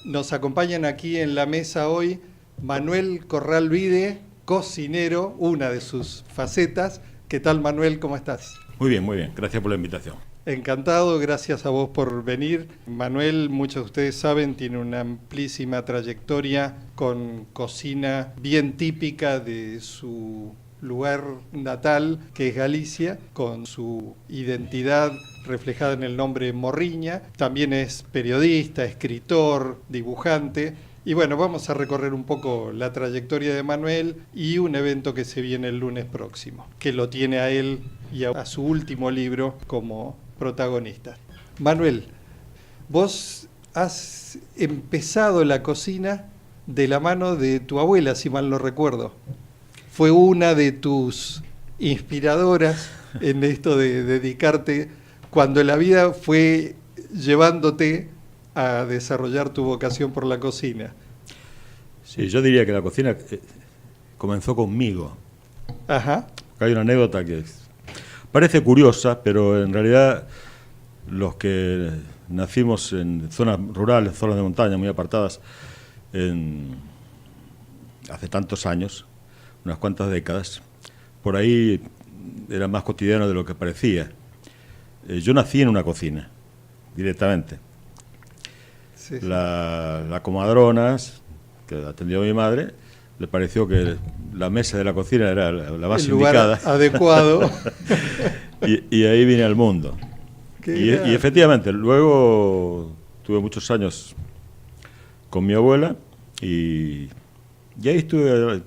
Nos acompañan aquí en la mesa hoy Manuel Corral Vide, cocinero, una de sus facetas. ¿Qué tal, Manuel? ¿Cómo estás? Muy bien, muy bien. Gracias por la invitación. Encantado, gracias a vos por venir. Manuel, muchos de ustedes saben, tiene una amplísima trayectoria con cocina bien típica de su lugar natal, que es Galicia, con su identidad reflejada en el nombre Morriña. También es periodista, escritor, dibujante. Y bueno, vamos a recorrer un poco la trayectoria de Manuel y un evento que se viene el lunes próximo, que lo tiene a él y a su último libro como protagonista. Manuel, vos has empezado la cocina de la mano de tu abuela, si mal no recuerdo. Fue una de tus inspiradoras en esto de dedicarte, cuando la vida fue llevándote a desarrollar tu vocación por la cocina. Sí, yo diría que la cocina comenzó conmigo. Ajá. Hay una anécdota que parece curiosa, pero en realidad los que nacimos en zonas rurales, zonas de montaña muy apartadas, hace tantos años, unas cuantas décadas, por ahí era más cotidiano de lo que parecía. Yo nací en una cocina, directamente. Sí, sí. La comadrona, que atendió a mi madre, le pareció que la mesa de la cocina era la más indicada. Adecuado. y ahí vine al mundo. Y efectivamente, luego tuve muchos años con mi abuela y ahí estuve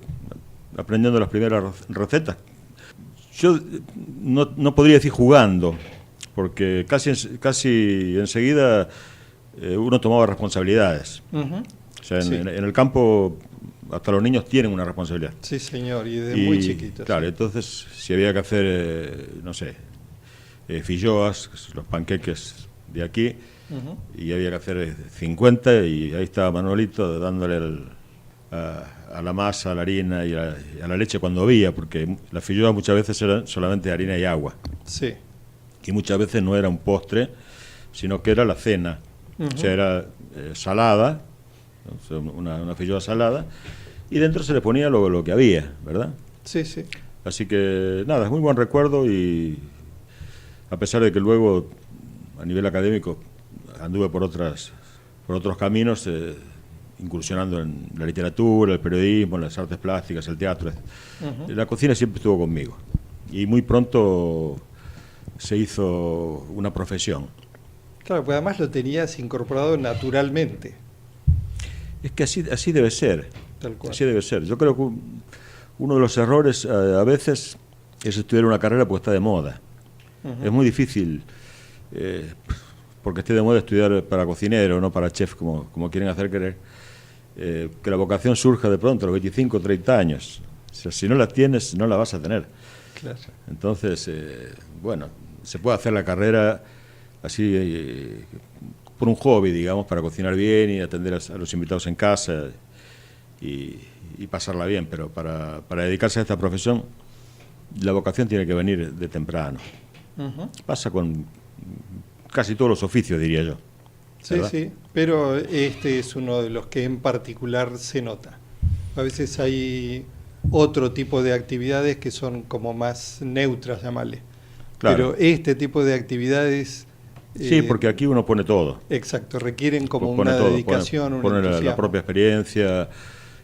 aprendiendo las primeras recetas. Yo no podría decir jugando, porque casi enseguida uno tomaba responsabilidades. Uh-huh. O sea, Sí. en el campo hasta los niños tienen una responsabilidad. Sí, señor, y desde muy chiquitos. Claro, sí. entonces si había que hacer, filloas, los panqueques de aquí, Uh-huh. y había que hacer 50, y ahí estaba Manuelito dándole a la masa, a la harina y a la leche cuando había, porque las filloas muchas veces eran solamente harina y agua. Sí. Y muchas veces no era un postre, sino que era la cena. Uh-huh. O sea, era salada, ¿no? O sea, una filloa salada, y dentro se le ponía lo que había, ¿verdad? Sí, sí. Así que nada, es muy buen recuerdo, y a pesar de que luego a nivel académico anduve por otros caminos, incursionando en la literatura, el periodismo, las artes plásticas, el teatro. Uh-huh. La cocina siempre estuvo conmigo y muy pronto se hizo una profesión. Claro, pues además lo tenías incorporado naturalmente. Es que así debe ser. Tal cual. Así debe ser. Yo creo que uno de los errores a veces es estudiar una carrera porque está de moda. Uh-huh. Es muy difícil, porque esté de moda, estudiar para cocinero, no para chef, como quieren hacer creer, que la vocación surja de pronto a los 25 o 30 años. O sea, si no la tienes, no la vas a tener. Claro. Entonces, se puede hacer la carrera así, por un hobby, digamos, para cocinar bien y atender a los invitados en casa y pasarla bien, pero para dedicarse a esta profesión, la vocación tiene que venir de temprano. Uh-huh. Pasa con casi todos los oficios, diría yo. Sí, ¿verdad? sí, pero este es uno de los que en particular se nota. A veces hay otro tipo de actividades que son como más neutras, llamarle. Claro. Pero este tipo de actividades... Sí, porque aquí uno pone todo. Exacto, requieren como pone una todo, dedicación, pone un entusiasmo. la propia experiencia,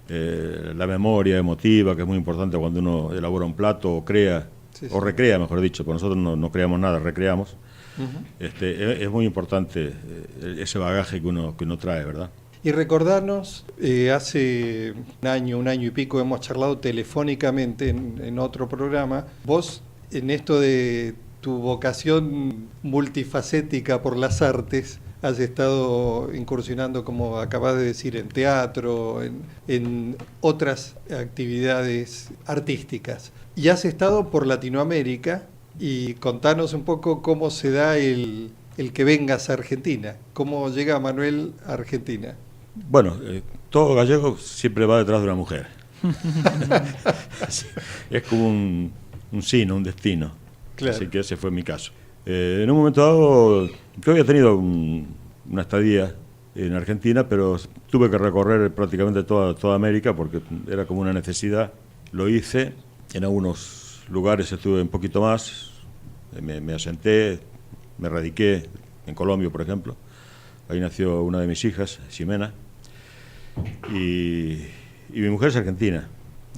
la memoria emotiva, que es muy importante cuando uno elabora un plato o crea, sí, o recrea, mejor dicho, porque nosotros no creamos nada, recreamos. Uh-huh. Es muy importante ese bagaje que uno trae, ¿verdad? Y recordarnos, hace un año y pico hemos charlado telefónicamente en otro programa. Vos, en esto de tu vocación multifacética por las artes, has estado incursionando, como acabas de decir, en teatro, en otras actividades artísticas. Y has estado por Latinoamérica, y contanos un poco cómo se da el que vengas a Argentina. ¿Cómo llega Manuel a Argentina? Bueno, todo gallego siempre va detrás de una mujer. Es como un signo, un destino. Claro. Así que ese fue mi caso. En un momento dado, yo había tenido una estadía en Argentina, pero tuve que recorrer prácticamente toda América porque era como una necesidad. Lo hice, en algunos lugares estuve un poquito más, me asenté, me radiqué en Colombia, por ejemplo. Ahí nació una de mis hijas, Ximena, y mi mujer es argentina,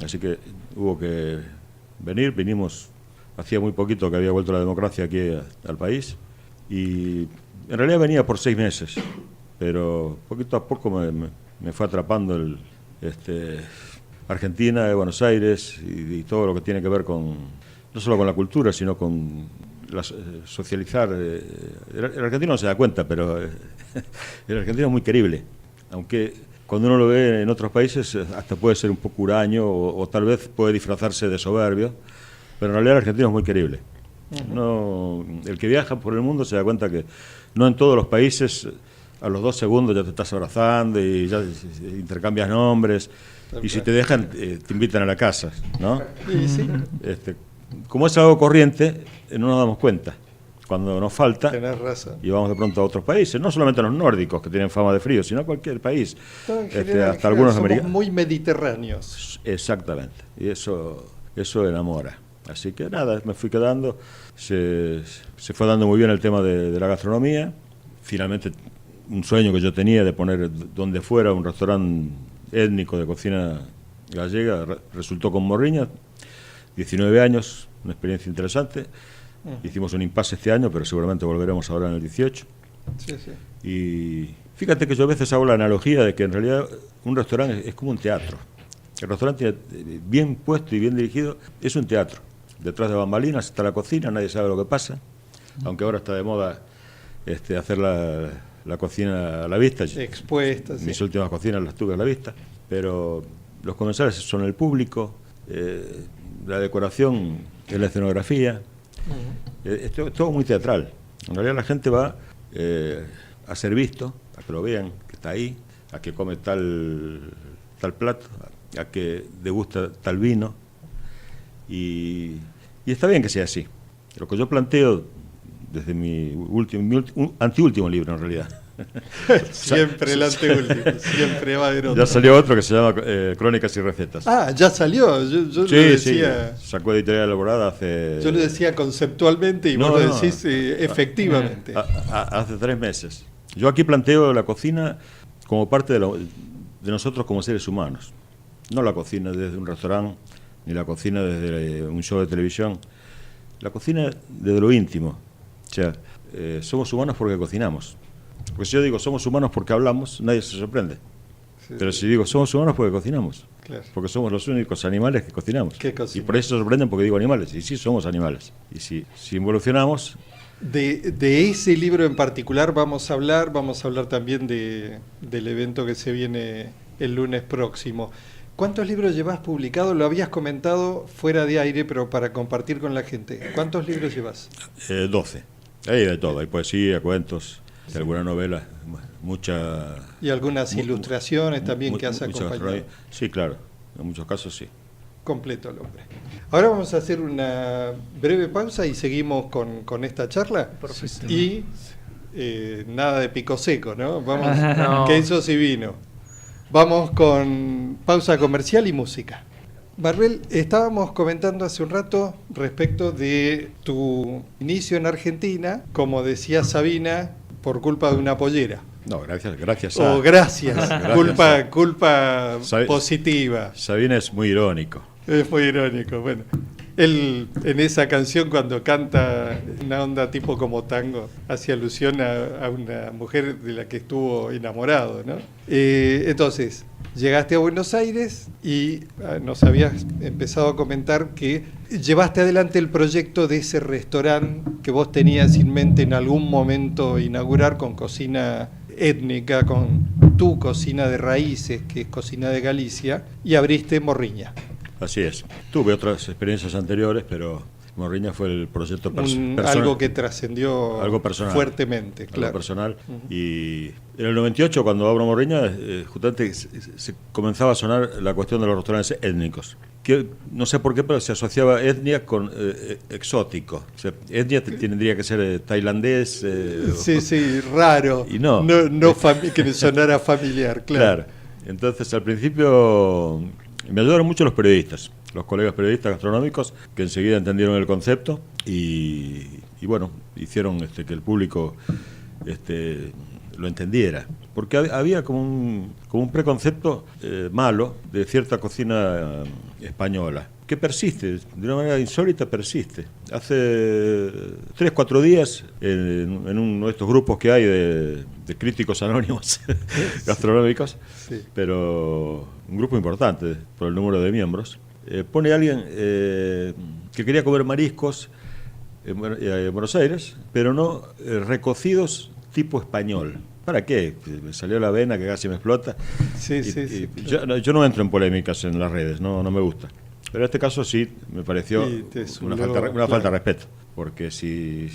así que hubo que vinimos, hacía muy poquito que había vuelto la democracia aquí al país, y en realidad venía por 6 meses, pero poquito a poco me fue atrapando Argentina, Buenos Aires y todo lo que tiene que ver con, no solo con la cultura, sino con socializar. El argentino no se da cuenta, pero el argentino es muy querible, aunque cuando uno lo ve en otros países hasta puede ser un poco huraño o tal vez puede disfrazarse de soberbio, pero en realidad el argentino es muy querible. No, el que viaja por el mundo se da cuenta que no en todos los países a los 2 segundos ya te estás abrazando y ya intercambias nombres, y si te dejan te invitan a la casa, ¿no? Sí. Como es algo corriente, no nos damos cuenta. Cuando nos falta, tenés razón, y vamos de pronto a otros países, no solamente los nórdicos que tienen fama de frío, sino cualquier país, hasta algunos americanos. Muy mediterráneos. Exactamente, y eso enamora. Así que nada, me fui quedando, se fue dando muy bien el tema de la gastronomía. Finalmente, un sueño que yo tenía de poner donde fuera un restaurante étnico de cocina gallega, resultó con Morriña. 19 años, una experiencia interesante. Hicimos un impasse este año, pero seguramente volveremos ahora en el 18. Sí. Y fíjate que yo a veces hago la analogía de que en realidad un restaurante es como un teatro. El restaurante bien puesto y bien dirigido es un teatro. Detrás de bambalinas está la cocina, nadie sabe lo que pasa, aunque ahora está de moda hacer la cocina a la vista. Expuesta. Mis últimas cocinas las tuve a la vista, pero los comensales son el público, la decoración es la escenografía, es todo muy teatral. En realidad la gente va a ser visto, a que lo vean, que está ahí, a que come tal plato, a que degusta tal vino, y está bien que sea así. Lo que yo planteo desde mi anteúltimo libro, en realidad. Siempre el anteúltimo, siempre va a haber otro. Ya salió otro que se llama Crónicas y Recetas. Ah, ya salió. Yo lo decía. Sí, sacó Editorial Elaborada hace. Yo lo decía conceptualmente y vos lo decís efectivamente. Hace 3 meses. Yo aquí planteo la cocina como parte de nosotros como seres humanos. No la cocina desde un restaurante, ni la cocina desde un show de televisión. La cocina desde lo íntimo. O sea, somos humanos porque cocinamos. Porque si yo digo somos humanos porque hablamos, nadie se sorprende. Pero si digo somos humanos porque cocinamos, claro, porque somos los únicos animales que cocinamos. Y por eso se sorprenden porque digo animales, y sí somos animales. Y si involucionamos... De ese libro en particular vamos a hablar también del evento que se viene el lunes próximo. ¿Cuántos libros llevas publicados? Lo habías comentado fuera de aire, pero para compartir con la gente. ¿Cuántos libros llevas? 12. Hay de todo, hay poesía, cuentos, alguna novela, mucha... Y algunas ilustraciones también que has acompañado. Sí, claro, en muchos casos sí. Completo el hombre. Ahora vamos a hacer una breve pausa y seguimos con esta charla. Perfecto. Y nada de pico seco, ¿no? Vamos, no. Quesos y vino. Vamos con pausa comercial y música. Marvel, estábamos comentando hace un rato respecto de tu inicio en Argentina, como decía Sabina, por culpa de una pollera. No, gracias. O gracias. Culpa positiva. Sabina es muy irónico. Es muy irónico. Bueno, él en esa canción cuando canta una onda tipo como tango, hace alusión a una mujer de la que estuvo enamorado, ¿no? Entonces, llegaste a Buenos Aires y nos habías empezado a comentar que llevaste adelante el proyecto de ese restaurante que vos tenías en mente en algún momento inaugurar con cocina étnica, con tu cocina de raíces, que es cocina de Galicia, y abriste Morriña. Así es. Tuve otras experiencias anteriores, pero Morriña fue el proyecto personal. Algo que trascendió algo personal, fuertemente, algo claro. Personal. Y en el 98, cuando abro Morriña, justamente se comenzaba a sonar la cuestión de los restaurantes étnicos, que no sé por qué, pero se asociaba etnia con exótico. O sea, etnia tendría que ser tailandés. Sí, raro. Y no. Que me sonara familiar, claro. Entonces, al principio me ayudaron mucho los periodistas, los colegas periodistas gastronómicos, que enseguida entendieron el concepto y bueno, hicieron que el público lo entendiera. Porque había como un preconcepto malo de cierta cocina española, que persiste, de una manera insólita persiste. Hace 3-4 días, en uno de estos grupos que hay de críticos anónimos gastronómicos, sí, pero un grupo importante por el número de miembros, pone alguien que quería comer mariscos en Buenos Aires, pero no recocidos tipo español. ¿Para qué? Me salió la vena que casi me explota. Sí. Claro. Yo no entro en polémicas en las redes, no me gusta. Pero en este caso sí me pareció una falta de respeto. Porque si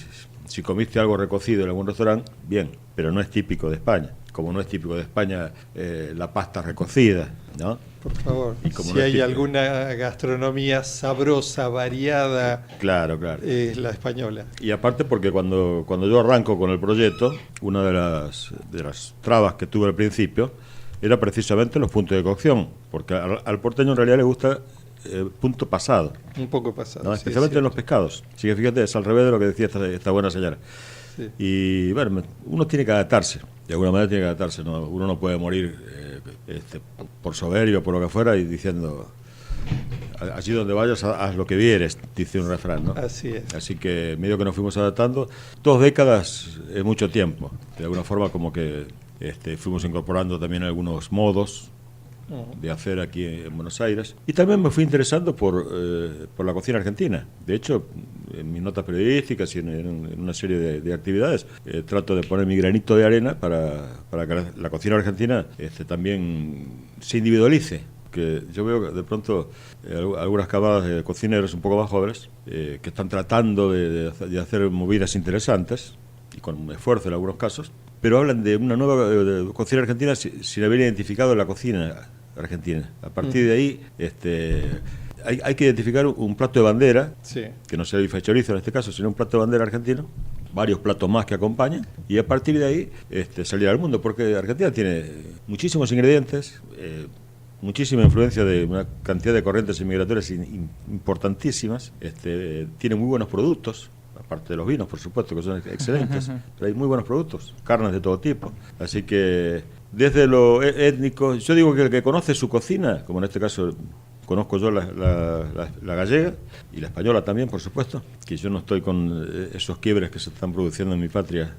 comiste algo recocido en algún restaurante, bien, pero no es típico de España. Como no es típico de España la pasta recocida, ¿no? Por favor, si hay alguna gastronomía sabrosa, variada, claro, es la española. Y aparte porque cuando yo arranco con el proyecto, una de las trabas que tuve al principio era precisamente los puntos de cocción, porque al porteño en realidad le gusta punto pasado. Un poco pasado. ¿No? Especialmente en los pescados. Así que fíjate, es al revés de lo que decía esta buena señora. Sí. Y bueno, uno tiene que adaptarse, de alguna manera tiene que adaptarse, ¿no? Uno no puede morir por soberbio, por lo que fuera, y diciendo, allí donde vayas, haz lo que vieres, dice un refrán, ¿no? Así es. Así que medio que nos fuimos adaptando. 2 décadas es mucho tiempo, de alguna forma como que fuimos incorporando también algunos modos de hacer aquí en Buenos Aires. Y también me fui interesando por la cocina argentina. De hecho, en mis notas periodísticas y en una serie de actividades, trato de poner mi granito de arena para que la cocina argentina también se individualice. Que yo veo que de pronto algunas camadas de cocineros un poco más jóvenes que están tratando de hacer movidas interesantes, y con esfuerzo en algunos casos, pero hablan de una nueva cocina argentina sin haber identificado la cocina argentina. A partir de ahí hay que identificar un plato de bandera, sí, que no sea bife de chorizo en este caso, sino un plato de bandera argentino, varios platos más que acompañan, y a partir de ahí salir al mundo, porque Argentina tiene muchísimos ingredientes, muchísima influencia de una cantidad de corrientes inmigratorias importantísimas, tiene muy buenos productos, aparte de los vinos, por supuesto, que son excelentes, pero hay muy buenos productos, carnes de todo tipo. Así que desde lo étnico, yo digo que el que conoce su cocina, como en este caso conozco yo la gallega y la española también, por supuesto, que yo no estoy con esos quiebres que se están produciendo en mi patria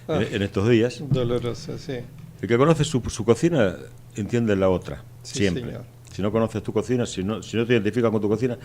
en estos días. Doloroso, sí. El que conoce su cocina entiende la otra, sí, siempre. Señor. Si no conoces tu cocina, si no te identificas con tu cocina,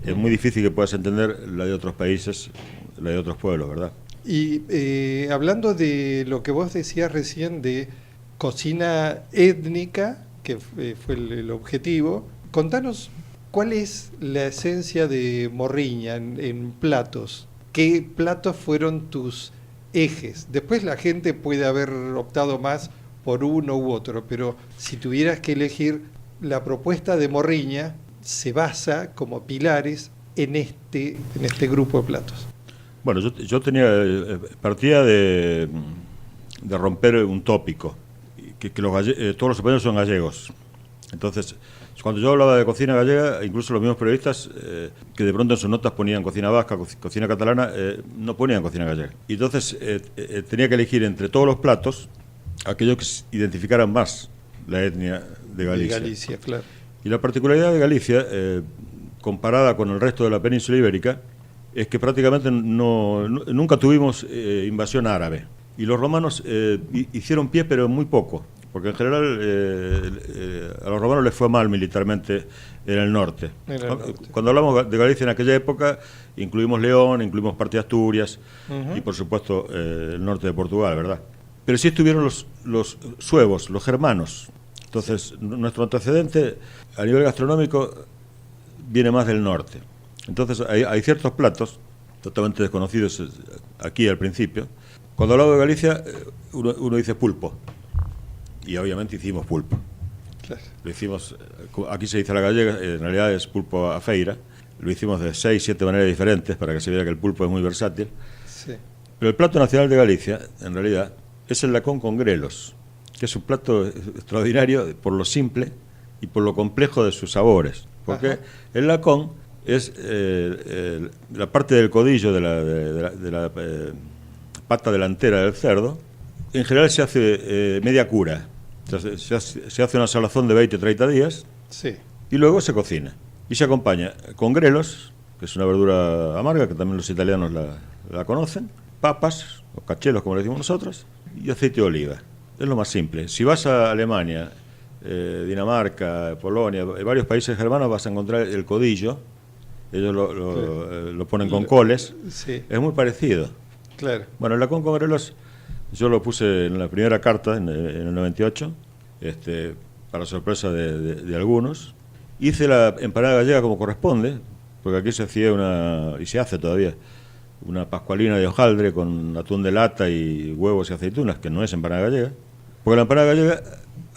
es muy difícil que puedas entender la de otros países, la de otros pueblos, ¿verdad? Y hablando de lo que vos decías recién de cocina étnica, que fue el objetivo, contanos cuál es la esencia de Morriña en platos. ¿Qué platos fueron tus ejes? Después la gente puede haber optado más por uno u otro, pero si tuvieras que elegir, la propuesta de Morriña se basa como pilares en este grupo de platos. Bueno, yo partía de romper un tópico, que todos los españoles son gallegos. Entonces, cuando yo hablaba de cocina gallega, incluso los mismos periodistas que de pronto en sus notas ponían cocina vasca, cocina catalana, no ponían cocina gallega. Y entonces tenía que elegir entre todos los platos aquellos que identificaran más la etnia de Galicia. De Galicia, claro. Y la particularidad de Galicia, comparada con el resto de la península ibérica, es que prácticamente nunca tuvimos invasión árabe. Y los romanos hicieron pie, pero muy poco, porque en general a los romanos les fue mal militarmente en el norte. Cuando hablamos de Galicia en aquella época, incluimos León, incluimos parte de Asturias y por supuesto el norte de Portugal, ¿verdad? Pero sí estuvieron los suevos, los germanos. Entonces, nuestro antecedente a nivel gastronómico viene más del norte. Entonces, hay ciertos platos totalmente desconocidos aquí al principio. Cuando hablamos de Galicia, uno dice pulpo. Y obviamente hicimos pulpo. Claro. Lo hicimos, aquí se dice a la gallega, en realidad es pulpo a feira. Lo hicimos de 6, 7 maneras diferentes para que se vea que el pulpo es muy versátil. Sí. Pero el plato nacional de Galicia, en realidad, es el lacón con grelos, que es un plato extraordinario por lo simple y por lo complejo de sus sabores. Porque Ajá. El lacón es la parte del codillo de la pata delantera del cerdo. En general se hace media cura. Se hace una salazón de 20 o 30 días sí. Y luego se cocina. Y se acompaña con grelos, que es una verdura amarga, que también los italianos la conocen, papas, o cachelos como le decimos nosotros, y aceite de oliva. Es lo más simple. Si vas a Alemania, Dinamarca, Polonia, en varios países germanos vas a encontrar el codillo. Ellos lo ponen con coles. Sí. Es muy parecido. Claro. Bueno, el lacón con grelos yo lo puse en la primera carta, en el 98, para sorpresa de algunos. Hice la empanada gallega como corresponde, porque aquí se hacía y se hace todavía, una pascualina de hojaldre con atún de lata y huevos y aceitunas, que no es empanada gallega. Porque la empanada gallega,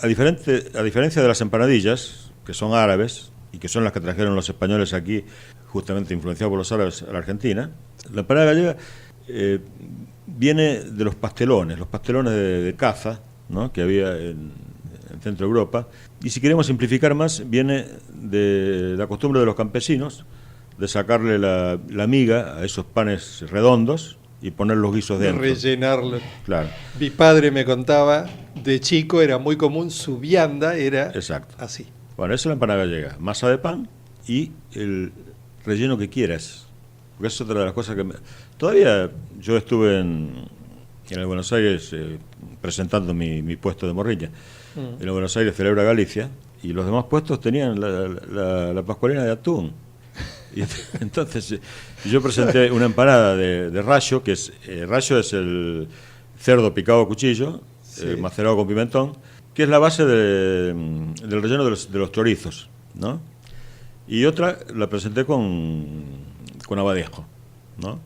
a diferencia de las empanadillas, que son árabes, y que son las que trajeron los españoles aquí, justamente influenciados por los árabes a la Argentina, la empanada gallega viene de los pastelones de caza, ¿no?, que había en Centro Europa, y si queremos simplificar más, viene de la costumbre de los campesinos de sacarle la miga a esos panes redondos y poner los guisos dentro. Rellenarlo. Claro. Mi padre me contaba, de chico era muy común, su vianda era Exacto. así. Bueno, esa es la empanada gallega, masa de pan y el relleno que quieras. Porque es otra de las cosas que... Todavía yo estuve en el Buenos Aires presentando mi puesto de morriña. En el Buenos Aires Celebra Galicia, y los demás puestos tenían la pascualina de atún. Y entonces yo presenté una empanada de rayo, que es rayo es el cerdo picado a cuchillo, sí, macerado con pimentón, que es la base del relleno de los chorizos, ¿no? Y otra la presenté con abadejo, ¿no?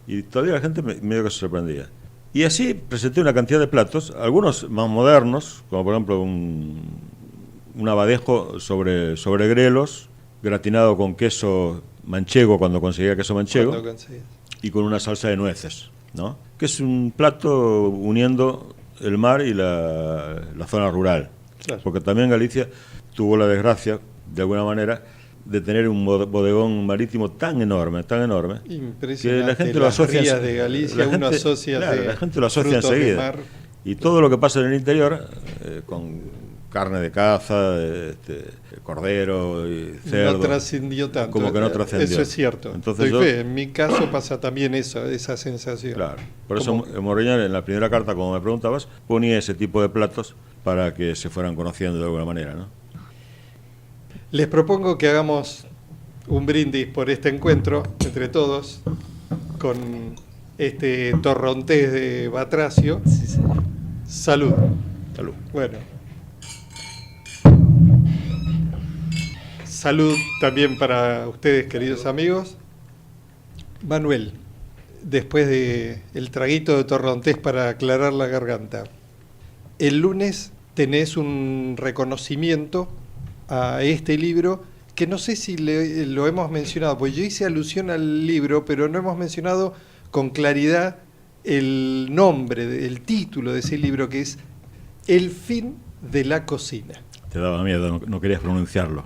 Y todavía la gente medio que se sorprendía. Y así presenté una cantidad de platos, algunos más modernos, como por ejemplo un abadejo sobre grelos, gratinado con queso manchego cuando conseguía queso manchego, y con una salsa de nueces, ¿no? Que es un plato uniendo el mar y la zona rural. Claro. Porque también Galicia tuvo la desgracia, de alguna manera, de tener un bodegón marítimo tan enorme, que la gente lo asocia. De Galicia, la gente lo asocia enseguida. Y todo lo que pasa en el interior, con carne de caza, cordero y cerdo, no trascendió tanto. Como que no trascendió. Eso es cierto. Entonces en mi caso pasa también esa sensación. Claro. Por eso Morriña, en la primera carta, como me preguntabas, ponía ese tipo de platos para que se fueran conociendo de alguna manera, ¿no? Les propongo que hagamos un brindis por este encuentro entre todos con este torrontés de Batracio. Sí, sí. Salud. Salud. Bueno. Salud también para ustedes, queridos amigos. Manuel, después de el traguito de torrontés para aclarar la garganta, el lunes tenés un reconocimiento a este libro, que no sé si lo hemos mencionado, pues yo hice alusión al libro, pero no hemos mencionado con claridad el nombre, el título de ese libro, que es El fin de la cocina. Te daba miedo, no querías pronunciarlo.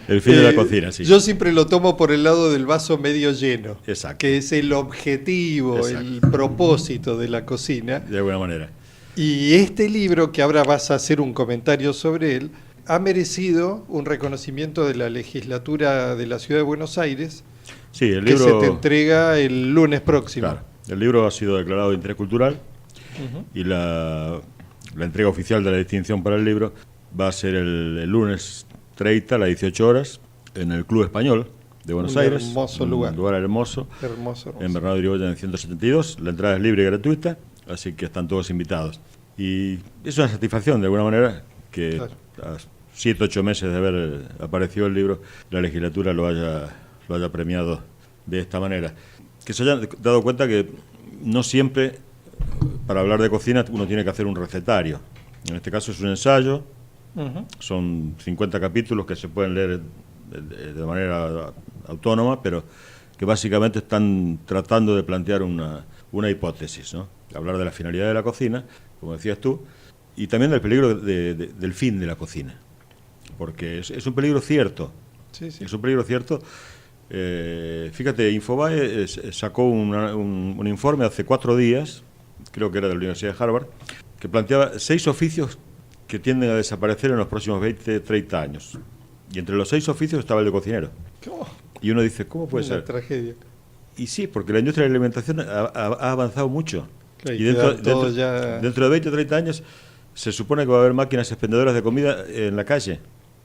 El fin de la cocina, sí. Yo siempre lo tomo por el lado del vaso medio lleno. Exacto. Que es el objetivo, exacto, el propósito de la cocina. De alguna manera. Y este libro, que ahora vas a hacer un comentario sobre él, ha merecido un reconocimiento de la legislatura de la Ciudad de Buenos Aires, sí, el libro, que se te entrega el lunes próximo. Claro, el libro ha sido declarado de interés cultural, y la entrega oficial de la distinción para el libro va a ser el lunes 30 a las 18 horas en el Club Español de Buenos Aires. Hermoso lugar. Un lugar hermoso. Hermoso. En Bernardo de Irigoyen 172. La entrada es libre y gratuita, así que están todos invitados. Y es una satisfacción, de alguna manera, que claro, a 7 o 8 meses de haber aparecido el libro, la legislatura lo haya premiado de esta manera. Que se hayan dado cuenta que no siempre, para hablar de cocina, uno tiene que hacer un recetario. En este caso es un ensayo, Ujú. son 50 capítulos que se pueden leer de manera autónoma, pero que básicamente están tratando de plantear una hipótesis, ¿no? Hablar de la finalidad de la cocina, como decías tú, y también del peligro del fin de la cocina, porque es un peligro cierto. Sí, sí. Es un peligro cierto. Fíjate, Infobae sacó un informe hace 4 días, creo que era de la Universidad de Harvard, que planteaba 6 oficios que tienden a desaparecer en los próximos 20, 30 años. Y entre los 6 oficios estaba el de cocinero. Oh, Y uno dice, ¿cómo puede una ser? tragedia. Y sí, porque la industria de la alimentación ha avanzado mucho. Claro, Y queda todo ya... dentro de 20 o 30 años se supone que va a haber máquinas expendedoras de comida en la calle.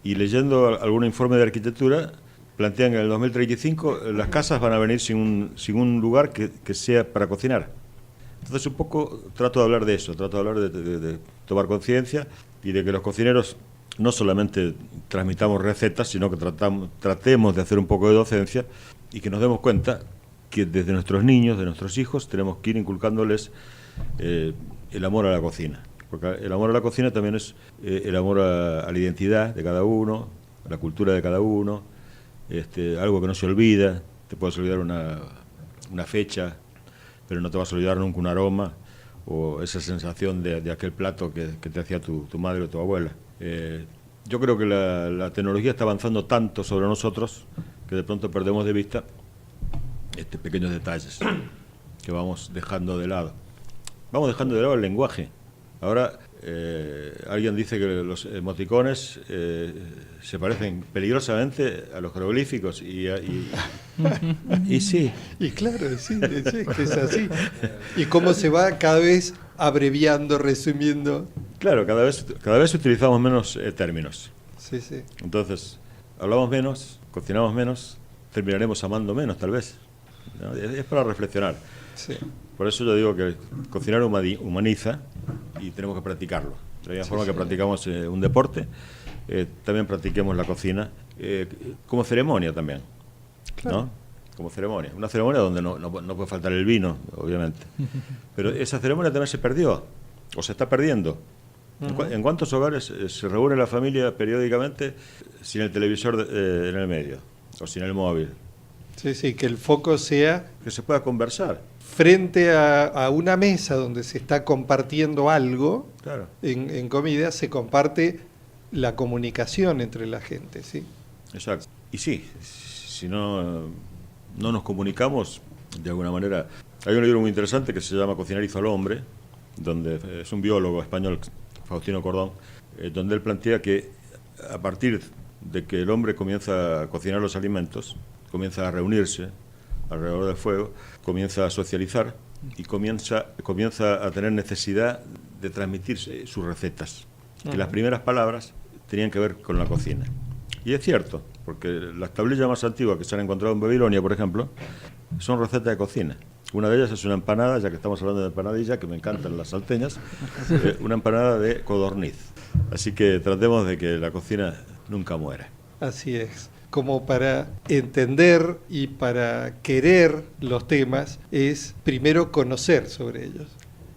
Y leyendo algún informe de arquitectura, plantean que en el 2035 las casas van a venir sin un lugar que sea para cocinar. Entonces un poco trato de hablar de eso, trato de hablar de tomar conciencia y de que los cocineros no solamente transmitamos recetas, sino que tratemos de hacer un poco de docencia y que nos demos cuenta que desde nuestros niños, de nuestros hijos, tenemos que ir inculcándoles el amor a la cocina. Porque el amor a la cocina también es el amor a la identidad de cada uno, a la cultura de cada uno, algo que no se olvida. Te puedes olvidar una fecha, pero no te vas a olvidar nunca un aroma o esa sensación de aquel plato que te hacía tu madre o tu abuela. Yo creo que la tecnología está avanzando tanto sobre nosotros que de pronto perdemos de vista pequeños detalles que vamos dejando de lado. Vamos dejando de lado el lenguaje. Ahora alguien dice que los emoticones se parecen peligrosamente a los jeroglíficos y sí. Y claro, sí, que es así. Y cómo se va cada vez abreviando, resumiendo. Claro, cada vez utilizamos menos términos. Sí, sí. Entonces, hablamos menos, cocinamos menos, terminaremos amando menos, tal vez. ¿No? Es para reflexionar. Sí. Por eso yo digo que cocinar humaniza y tenemos que practicarlo. De la misma forma que practicamos un deporte, también practiquemos la cocina como ceremonia también. Claro. ¿No? Como ceremonia. Una ceremonia donde no puede faltar el vino, obviamente. Pero esa ceremonia también se perdió, o se está perdiendo. ¿En cuántos hogares se reúne la familia periódicamente sin el televisor en el medio o sin el móvil? Sí, sí, que el foco sea Que se pueda conversar. frente a una mesa donde se está compartiendo algo, Claro. en comida, se comparte la comunicación entre la gente, ¿sí? Exacto. Y sí, si no nos comunicamos, de alguna manera... Hay un libro muy interesante que se llama Cocinar hizo al hombre, donde es un biólogo español, Faustino Cordón, donde él plantea que a partir de que el hombre comienza a cocinar los alimentos, comienza a reunirse alrededor del fuego, comienza a socializar y comienza a tener necesidad de transmitir sus recetas. Que las primeras palabras tenían que ver con la cocina. Y es cierto, porque las tablillas más antiguas que se han encontrado en Babilonia, por ejemplo, son recetas de cocina. Una de ellas es una empanada, ya que estamos hablando de empanadilla, que me encantan las salteñas, una empanada de codorniz. Así que tratemos de que la cocina nunca muera. Así es. Como para entender y para querer los temas es primero conocer sobre ellos.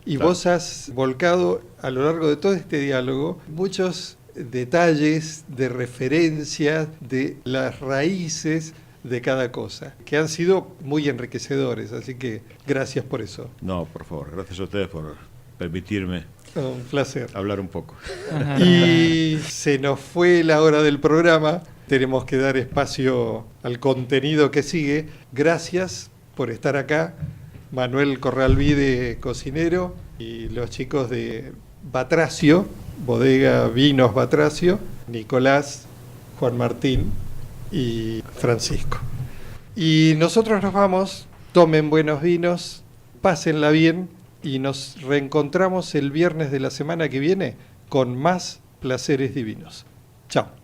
Y Claro. vos has volcado a lo largo de todo este diálogo muchos detalles de referencia de las raíces de cada cosa, que han sido muy enriquecedores, así que gracias por eso. No, por favor, gracias a ustedes por permitirme Un placer. hablar un poco. Y se nos fue la hora del programa, tenemos que dar espacio al contenido que sigue. Gracias por estar acá, Manuel Corralvide, cocinero, y los chicos de Batracio, Bodega Vinos Batracio, Nicolás, Juan Martín y Francisco. Y nosotros nos vamos, tomen buenos vinos, pásenla bien y nos reencontramos el viernes de la semana que viene con más placeres divinos. Chao.